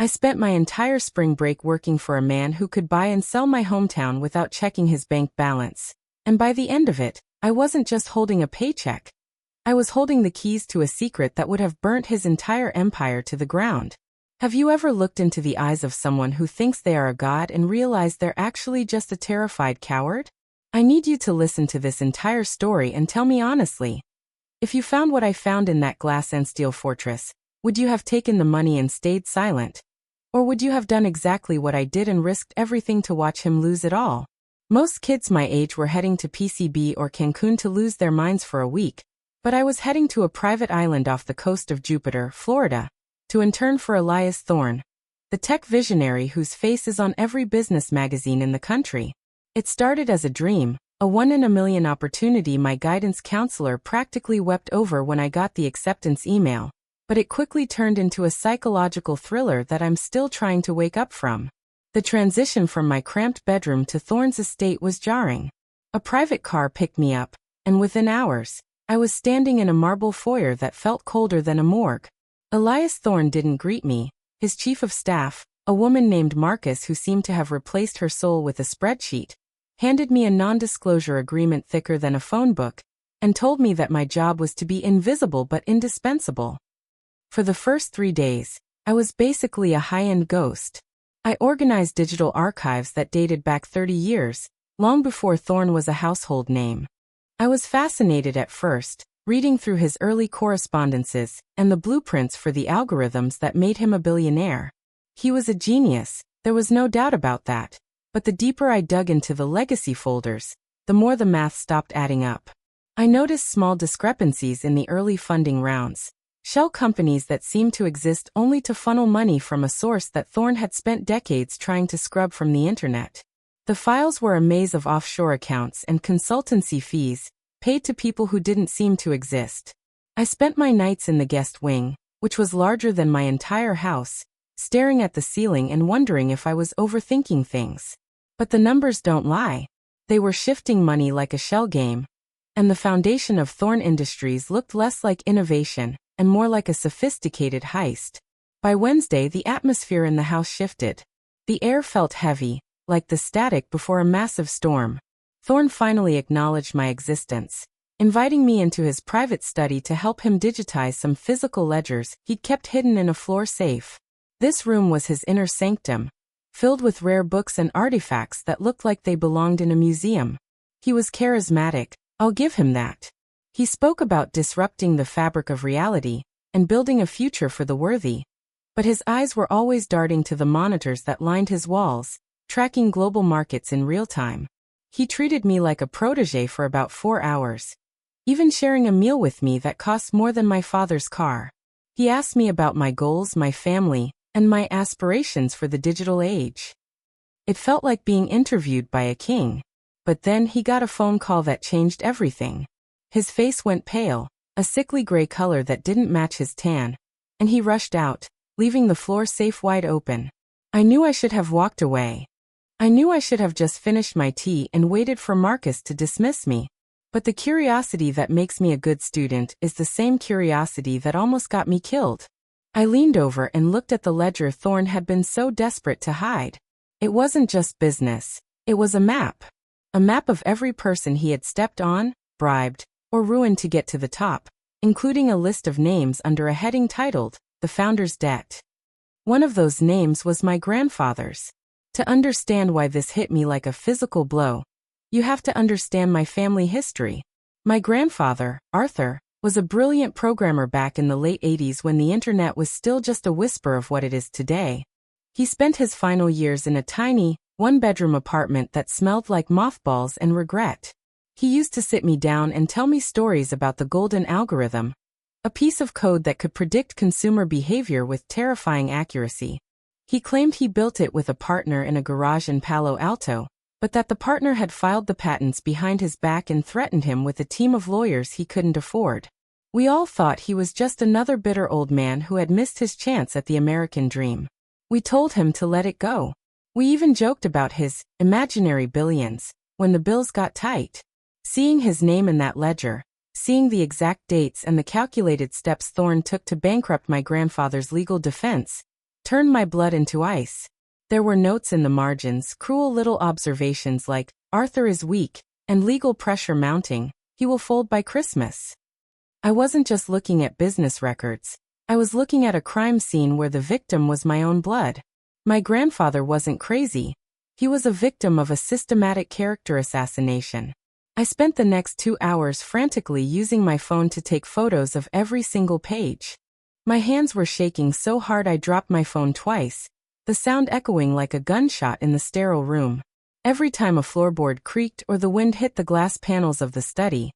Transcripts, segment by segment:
I spent my entire spring break working for a man who could buy and sell my hometown without checking his bank balance. And by the end of it, I wasn't just holding a paycheck. I was holding the keys to a secret that would have burnt his entire empire to the ground. Have you ever looked into the eyes of someone who thinks they are a god and realized they're actually just a terrified coward? I need you to listen to this entire story and tell me honestly. If you found what I found in that glass and steel fortress, would you have taken the money and stayed silent? Or would you have done exactly what I did and risked everything to watch him lose it all? Most kids my age were heading to PCB or Cancun to lose their minds for a week, but I was heading to a private island off the coast of Jupiter, Florida, to intern for Elias Thorne, the tech visionary whose face is on every business magazine in the country. It started as a dream, a one-in-a-million opportunity my guidance counselor practically wept over when I got the acceptance email, but it quickly turned into a psychological thriller that I'm still trying to wake up from. The transition from my cramped bedroom to Thorne's estate was jarring. A private car picked me up, and within hours, I was standing in a marble foyer that felt colder than a morgue. Elias Thorne didn't greet me. His chief of staff, a woman named Marcus who seemed to have replaced her soul with a spreadsheet, handed me a non-disclosure agreement thicker than a phone book, and told me that my job was to be invisible but indispensable. For the first 3 days, I was basically a high-end ghost. I organized digital archives that dated back 30 years, long before Thorne was a household name. I was fascinated at first, reading through his early correspondences and the blueprints for the algorithms that made him a billionaire. He was a genius, there was no doubt about that, but the deeper I dug into the legacy folders, the more the math stopped adding up. I noticed small discrepancies in the early funding rounds, shell companies that seemed to exist only to funnel money from a source that Thorne had spent decades trying to scrub from the internet. The files were a maze of offshore accounts and consultancy fees, paid to people who didn't seem to exist. I spent my nights in the guest wing, which was larger than my entire house, staring at the ceiling and wondering if I was overthinking things. But the numbers don't lie. They were shifting money like a shell game, and the foundation of Thorne Industries looked less like innovation and more like a sophisticated heist. By Wednesday, the atmosphere in the house shifted. The air felt heavy, like the static before a massive storm. Thorne finally acknowledged my existence, inviting me into his private study to help him digitize some physical ledgers he'd kept hidden in a floor safe. This room was his inner sanctum, filled with rare books and artifacts that looked like they belonged in a museum. He was charismatic, I'll give him that. He spoke about disrupting the fabric of reality and building a future for the worthy. But his eyes were always darting to the monitors that lined his walls, tracking global markets in real time. He treated me like a protege for about 4 hours, even sharing a meal with me that cost more than my father's car. He asked me about my goals, my family, and my aspirations for the digital age. It felt like being interviewed by a king. But then he got a phone call that changed everything. His face went pale, a sickly gray color that didn't match his tan, and he rushed out, leaving the floor safe wide open. I knew I should have walked away. I knew I should have just finished my tea and waited for Marcus to dismiss me. But the curiosity that makes me a good student is the same curiosity that almost got me killed. I leaned over and looked at the ledger Thorne had been so desperate to hide. It wasn't just business. It was a map. A map of every person he had stepped on, bribed, or ruined to get to the top, including a list of names under a heading titled, The Founder's Debt. One of those names was my grandfather's. To understand why this hit me like a physical blow, you have to understand my family history. My grandfather, Arthur, was a brilliant programmer back in the late 80s when the internet was still just a whisper of what it is today. He spent his final years in a tiny, one-bedroom apartment that smelled like mothballs and regret. He used to sit me down and tell me stories about the golden algorithm, a piece of code that could predict consumer behavior with terrifying accuracy. He claimed he built it with a partner in a garage in Palo Alto, but that the partner had filed the patents behind his back and threatened him with a team of lawyers he couldn't afford. We all thought he was just another bitter old man who had missed his chance at the American dream. We told him to let it go. We even joked about his imaginary billions when the bills got tight. Seeing his name in that ledger, seeing the exact dates and the calculated steps Thorne took to bankrupt my grandfather's legal defense, turned my blood into ice. There were notes in the margins, cruel little observations like, Arthur is weak, and legal pressure mounting, he will fold by Christmas. I wasn't just looking at business records. I was looking at a crime scene where the victim was my own blood. My grandfather wasn't crazy. He was a victim of a systematic character assassination. I spent the next 2 hours frantically using my phone to take photos of every single page. My hands were shaking so hard I dropped my phone twice, the sound echoing like a gunshot in the sterile room. Every time a floorboard creaked or the wind hit the glass panels of the study,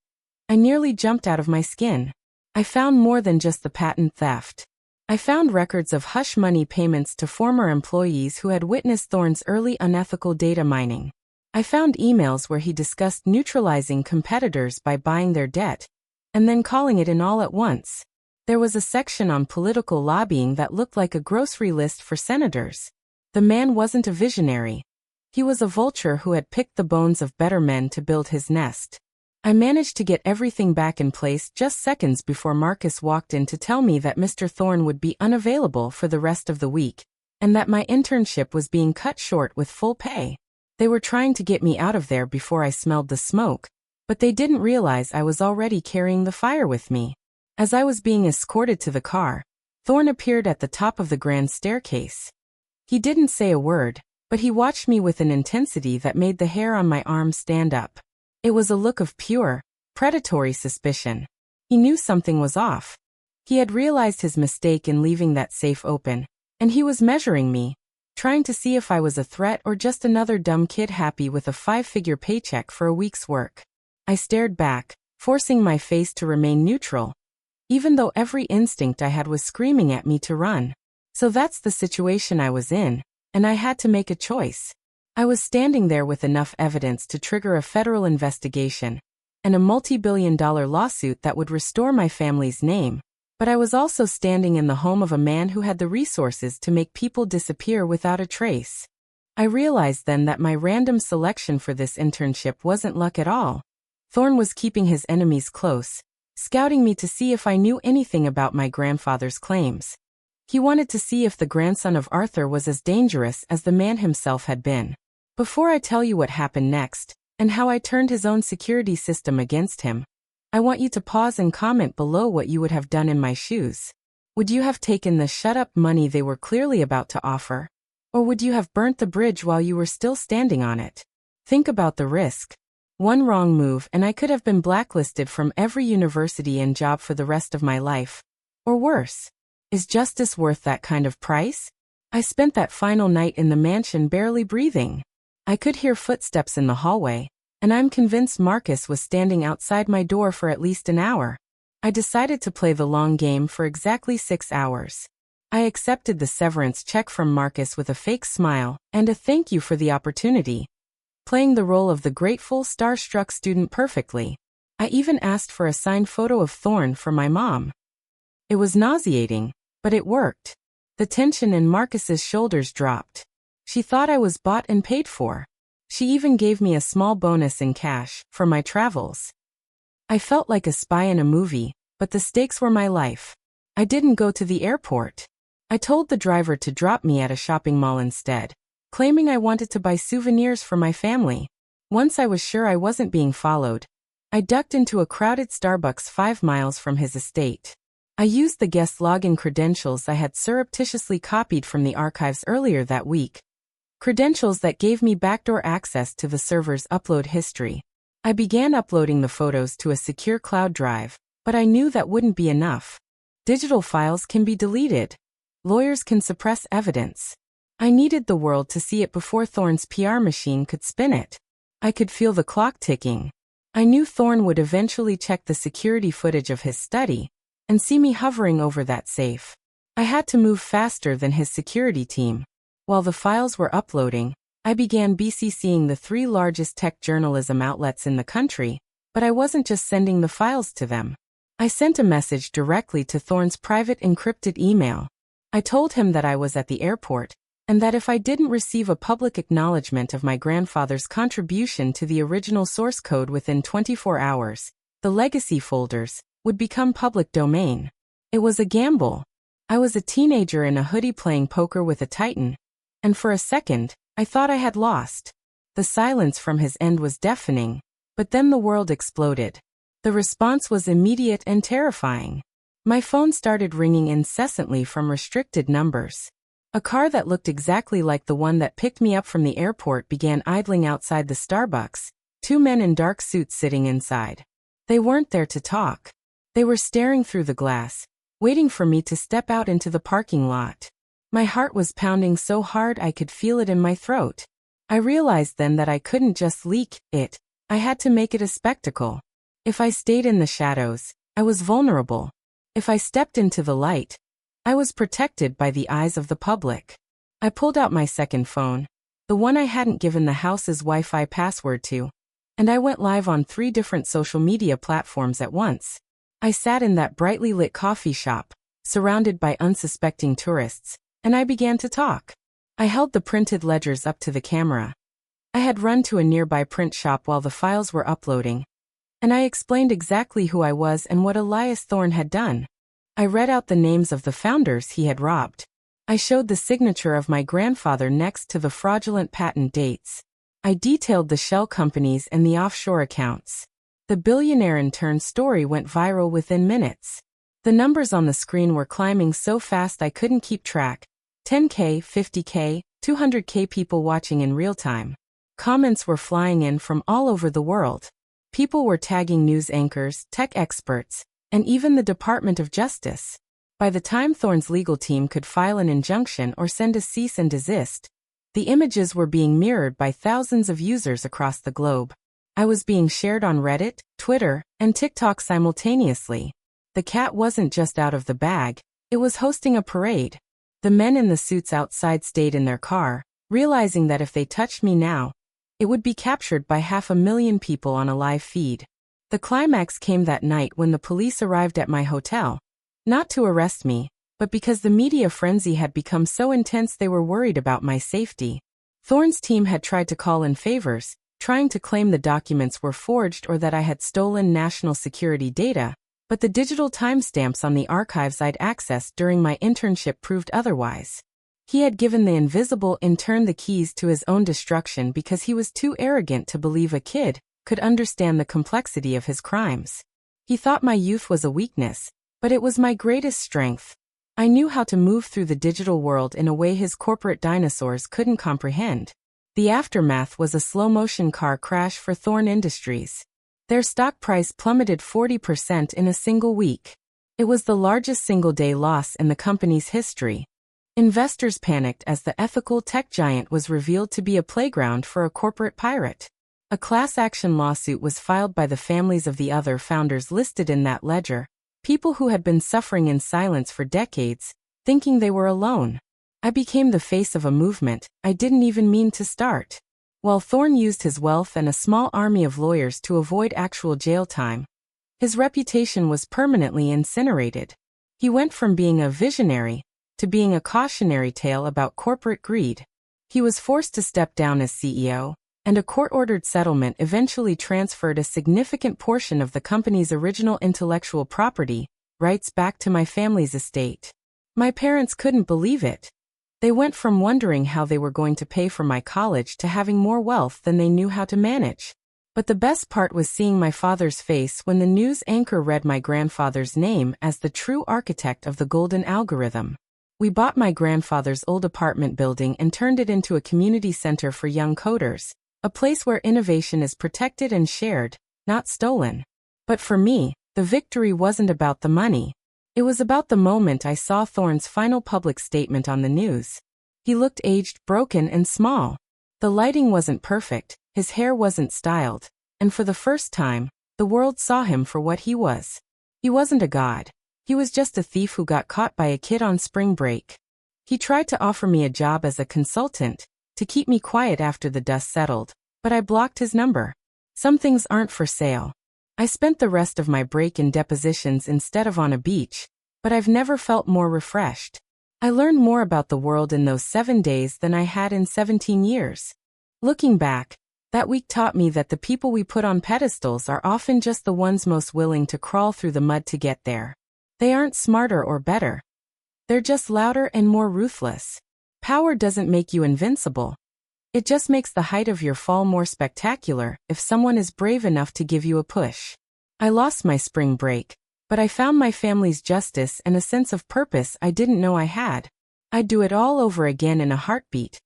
I nearly jumped out of my skin. I found more than just the patent theft. I found records of hush money payments to former employees who had witnessed Thorne's early unethical data mining. I found emails where he discussed neutralizing competitors by buying their debt, and then calling it in all at once. There was a section on political lobbying that looked like a grocery list for senators. The man wasn't a visionary. He was a vulture who had picked the bones of better men to build his nest. I managed to get everything back in place just seconds before Marcus walked in to tell me that Mr. Thorne would be unavailable for the rest of the week, and that my internship was being cut short with full pay. They were trying to get me out of there before I smelled the smoke, but they didn't realize I was already carrying the fire with me. As I was being escorted to the car, Thorne appeared at the top of the grand staircase. He didn't say a word, but he watched me with an intensity that made the hair on my arm stand up. It was a look of pure, predatory suspicion. He knew something was off. He had realized his mistake in leaving that safe open, and he was measuring me, trying to see if I was a threat or just another dumb kid happy with a 5-figure paycheck for a week's work. I stared back, forcing my face to remain neutral, even though every instinct I had was screaming at me to run. So that's the situation I was in, and I had to make a choice. I was standing there with enough evidence to trigger a federal investigation and a multi-billion-dollar lawsuit that would restore my family's name. But I was also standing in the home of a man who had the resources to make people disappear without a trace. I realized then that my random selection for this internship wasn't luck at all. Thorne was keeping his enemies close, scouting me to see if I knew anything about my grandfather's claims. He wanted to see if the grandson of Arthur was as dangerous as the man himself had been. Before I tell you what happened next, and how I turned his own security system against him, I want you to pause and comment below what you would have done in my shoes. Would you have taken the shut-up money they were clearly about to offer? Or would you have burnt the bridge while you were still standing on it? Think about the risk. One wrong move and I could have been blacklisted from every university and job for the rest of my life. Or worse. Is justice worth that kind of price? I spent that final night in the mansion barely breathing. I could hear footsteps in the hallway, and I'm convinced Marcus was standing outside my door for at least an hour. I decided to play the long game for exactly 6 hours. I accepted the severance check from Marcus with a fake smile and a thank you for the opportunity, playing the role of the grateful, starstruck student perfectly. I even asked for a signed photo of Thorne for my mom. It was nauseating, but it worked. The tension in Marcus's shoulders dropped. She thought I was bought and paid for. She even gave me a small bonus in cash for my travels. I felt like a spy in a movie, but the stakes were my life. I didn't go to the airport. I told the driver to drop me at a shopping mall instead, claiming I wanted to buy souvenirs for my family. Once I was sure I wasn't being followed, I ducked into a crowded Starbucks 5 miles from his estate. I used the guest login credentials I had surreptitiously copied from the archives earlier that week. Credentials that gave me backdoor access to the server's upload history. I began uploading the photos to a secure cloud drive, but I knew that wouldn't be enough. Digital files can be deleted. Lawyers can suppress evidence. I needed the world to see it before Thorne's PR machine could spin it. I could feel the clock ticking. I knew Thorne would eventually check the security footage of his study and see me hovering over that safe. I had to move faster than his security team. While the files were uploading, I began BCCing the 3 largest tech journalism outlets in the country, but I wasn't just sending the files to them. I sent a message directly to Thorne's private encrypted email. I told him that I was at the airport, and that if I didn't receive a public acknowledgement of my grandfather's contribution to the original source code within 24 hours, the legacy folders would become public domain. It was a gamble. I was a teenager in a hoodie playing poker with a titan, and for a second, I thought I had lost. The silence from his end was deafening, but then the world exploded. The response was immediate and terrifying. My phone started ringing incessantly from restricted numbers. A car that looked exactly like the one that picked me up from the airport began idling outside the Starbucks, two men in dark suits sitting inside. They weren't there to talk. They were staring through the glass, waiting for me to step out into the parking lot. My heart was pounding so hard I could feel it in my throat. I realized then that I couldn't just leak it. I had to make it a spectacle. If I stayed in the shadows, I was vulnerable. If I stepped into the light, I was protected by the eyes of the public. I pulled out my second phone, the one I hadn't given the house's Wi-Fi password to, and I went live on 3 different social media platforms at once. I sat in that brightly lit coffee shop, surrounded by unsuspecting tourists, and I began to talk. I held the printed ledgers up to the camera. I had run to a nearby print shop while the files were uploading, and I explained exactly who I was and what Elias Thorne had done. I read out the names of the founders he had robbed. I showed the signature of my grandfather next to the fraudulent patent dates. I detailed the shell companies and the offshore accounts. The Billionaire intern story went viral within minutes. The numbers on the screen were climbing so fast I couldn't keep track. 10K, 50K, 200K people watching in real time. Comments were flying in from all over the world. People were tagging news anchors, tech experts, and even the Department of Justice. By the time Thorne's legal team could file an injunction or send a cease and desist, the images were being mirrored by thousands of users across the globe. I was being shared on Reddit, Twitter, and TikTok simultaneously. The cat wasn't just out of the bag, it was hosting a parade. The men in the suits outside stayed in their car, realizing that if they touched me now, it would be captured by 500,000 people on a live feed. The climax came that night when the police arrived at my hotel. Not to arrest me, but because the media frenzy had become so intense they were worried about my safety. Thorne's team had tried to call in favors, trying to claim the documents were forged or that I had stolen national security data, but the digital timestamps on the archives I'd accessed during my internship proved otherwise. He had given the invisible intern the keys to his own destruction because he was too arrogant to believe a kid could understand the complexity of his crimes. He thought my youth was a weakness, but it was my greatest strength. I knew how to move through the digital world in a way his corporate dinosaurs couldn't comprehend. The aftermath was a slow-motion car crash for Thorne Industries. Their stock price plummeted 40% in a single week. It was the largest single-day loss in the company's history. Investors panicked as the ethical tech giant was revealed to be a playground for a corporate pirate. A class action lawsuit was filed by the families of the other founders listed in that ledger, people who had been suffering in silence for decades, thinking they were alone. I became the face of a movement I didn't even mean to start. While Thorne used his wealth and a small army of lawyers to avoid actual jail time, his reputation was permanently incinerated. He went from being a visionary to being a cautionary tale about corporate greed. He was forced to step down as CEO, and a court-ordered settlement eventually transferred a significant portion of the company's original intellectual property rights back to my family's estate. My parents couldn't believe it. They went from wondering how they were going to pay for my college to having more wealth than they knew how to manage. But the best part was seeing my father's face when the news anchor read my grandfather's name as the true architect of the golden algorithm. We bought my grandfather's old apartment building and turned it into a community center for young coders, a place where innovation is protected and shared, not stolen. But for me, the victory wasn't about the money. It was about the moment I saw Thorne's final public statement on the news. He looked aged, broken, and small. The lighting wasn't perfect, his hair wasn't styled, and for the first time, the world saw him for what he was. He wasn't a god. He was just a thief who got caught by a kid on spring break. He tried to offer me a job as a consultant, to keep me quiet after the dust settled, but I blocked his number. Some things aren't for sale. I spent the rest of my break in depositions instead of on a beach, but I've never felt more refreshed. I learned more about the world in those 7 days than I had in 17 years. Looking back, that week taught me that the people we put on pedestals are often just the ones most willing to crawl through the mud to get there. They aren't smarter or better. They're just louder and more ruthless. Power doesn't make you invincible. It just makes the height of your fall more spectacular if someone is brave enough to give you a push. I lost my spring break, but I found my family's justice and a sense of purpose I didn't know I had. I'd do it all over again in a heartbeat.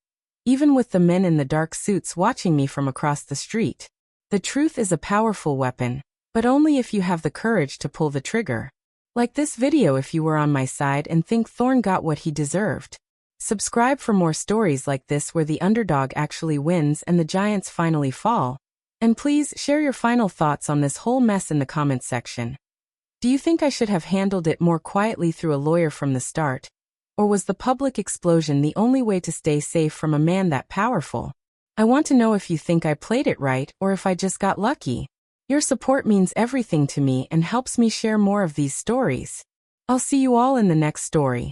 Even with the men in the dark suits watching me from across the street. The truth is a powerful weapon, but only if you have the courage to pull the trigger. Like this video if you were on my side and think Thorne got what he deserved. Subscribe for more stories like this where the underdog actually wins and the giants finally fall. And please share your final thoughts on this whole mess in the comments section. Do you think I should have handled it more quietly through a lawyer from the start? Or was the public explosion the only way to stay safe from a man that powerful? I want to know if you think I played it right or if I just got lucky. Your support means everything to me and helps me share more of these stories. I'll see you all in the next story.